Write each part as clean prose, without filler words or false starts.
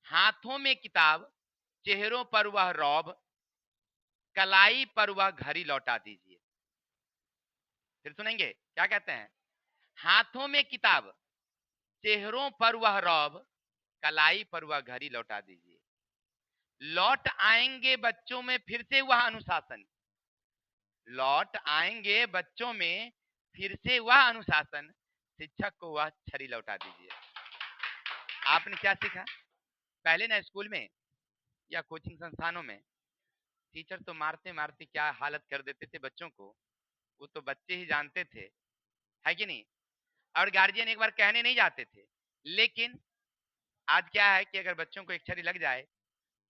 हाथों में किताब, चेहरों पर वह रौब, कलाई पर वह घड़ी लौटा दीजिए। फिर सुनेंगे क्या कहते हैं? हाथों में किताब, चेहरों पर वह रौब, कलाई पर वह घड़ी लौटा दीजिए। लौट आएंगे बच्चों में फिर से वह अनुशासन, लौट आएंगे बच्चों में फिर से वह अनुशासन, शिक्षक को वह छड़ी लौटा दीजिए। आपने क्या सीखा? पहले ना स्कूल में या कोचिंग संस्थानों में टीचर तो मारते मारते क्या हालत कर देते थे बच्चों को, वो तो बच्चे ही जानते थे, है कि नहीं? और गार्जियन एक बार कहने नहीं जाते थे। लेकिन आज क्या है कि अगर बच्चों को एक छड़ी लग जाए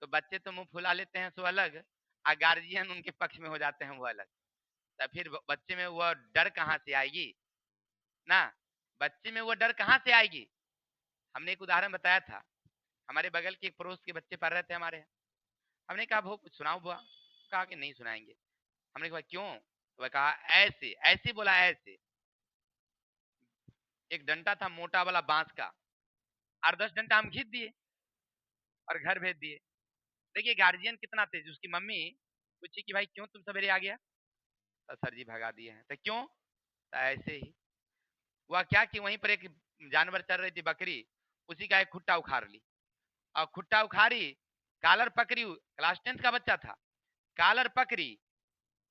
तो बच्चे तो मुंह फुला लेते हैं सो अलग, और गार्जियन उनके पक्ष में हो जाते हैं वो अलग। तो फिर बच्चे में वो डर कहाँ से आएगी ना? बच्चे में वो डर कहाँ से आएगी? हमने एक उदाहरण बताया था, हमारे बगल के एक पड़ोस के बच्चे पढ़ रहे थे हमारे यहाँ। हमने कहा वो कुछ सुनाओ बुआ, कहा कि नहीं सुनाएंगे। हमने कहा क्यों? तो वह कहा ऐसे ऐसे, बोला ऐसे। एक डंडा था मोटा वाला बांस का, 8-10 डंडा हम खींच दिए और घर भेज दिए। देखिए गार्जियन कितना तेज। उसकी मम्मी पूछी कि भाई क्यों तुम सवेरे आ गया? तो सर जी भगा दिए हैं। तो क्यों? तो ऐसे ही। हुआ क्या कि वहीं पर एक जानवर चल रही थी, बकरी, उसी का एक खुट्टा उखाड़ ली, और खुट्टा उखाड़ी, कालर पकड़ी, क्लास 10 का बच्चा था, कालर पकड़ी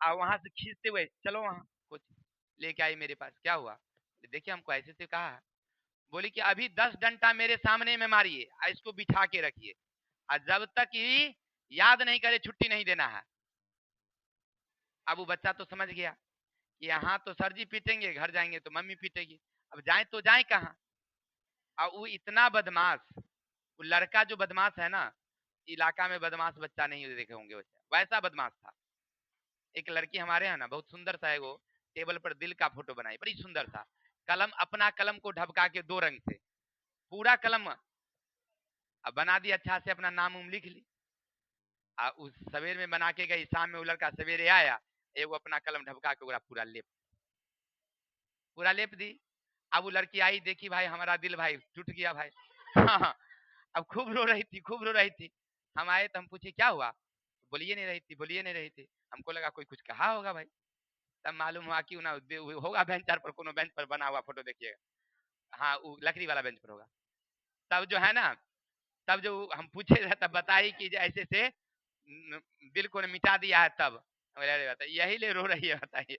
और वहां से खींचते हुए चलो वहां कुछ लेके आई मेरे पास। क्या हुआ? देखिए हमको ऐसे से कहा है। बोली कि अभी 10 डंडा मेरे सामने में मारिए और इसको बिठा के रखिए, और जब तक ही याद नहीं करे छुट्टी नहीं देना है। अब वो बच्चा तो समझ गया कि यहाँ तो सर जी पीटेंगे, घर जाएंगे तो मम्मी पीटेगी, अब जाए तो जाए कहाँ? और वो इतना बदमाश, वो लड़का जो बदमाश है ना, इलाका में बदमाश बच्चा नहीं देखे होंगे वैसा बदमाश था। एक लड़की हमारे यहाँ ना बहुत सुंदर सा है, वो टेबल पर दिल का फोटो बनाई, बड़ी सुंदर सा, कलम, अपना कलम को ढबका के 2 रंग से पूरा कलम अब बना दी, अच्छा से अपना नाम उम लिख ली। उस सवेर में बना के गई, शाम में वो लड़का सवेरे आया, एगो अपना कलम ढबका के पूरा लेप, पूरा लेप दी। अब वो लड़की आई, देखी भाई हमारा दिल भाई टूट गया भाई। हाँ, अब खूब रो रही थी, खूब रो रही थी। हम आए तो हम पूछे क्या हुआ? बोलिए नहीं रही थी, बोलिए नहीं रही थी। हमको लगा कोई कुछ कहा होगा भाई, तब मालूम हुआ कि ना होगा बेंच पर, कोनो बेंच पर बना हुआ फोटो देखिएगा, हाँ वो लकड़ी वाला बेंच पर होगा। तब जो है ना, तब जो हम पूछे थे तब बताई कि ऐसे से दिल को मिटा दिया है। तब अरे बताइए यही ले रो रही है, बताइए।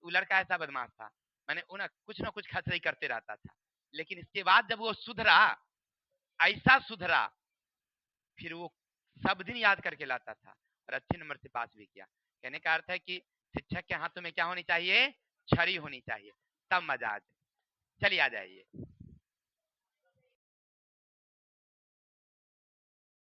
वो लड़का ऐसा बदमाश था, मैंने कुछ ना कुछ खसरई करते रहता था। लेकिन इसके बाद जब वो सुधरा, ऐसा सुधरा, फिर वो सब दिन याद करके लाता था और अच्छे नंबर से पास भी किया। कहने का अर्थ है कि शिक्षक के हाथों में क्या होनी चाहिए? छड़ी होनी चाहिए, तब मजा आ जाए। चलिए आ जाइए।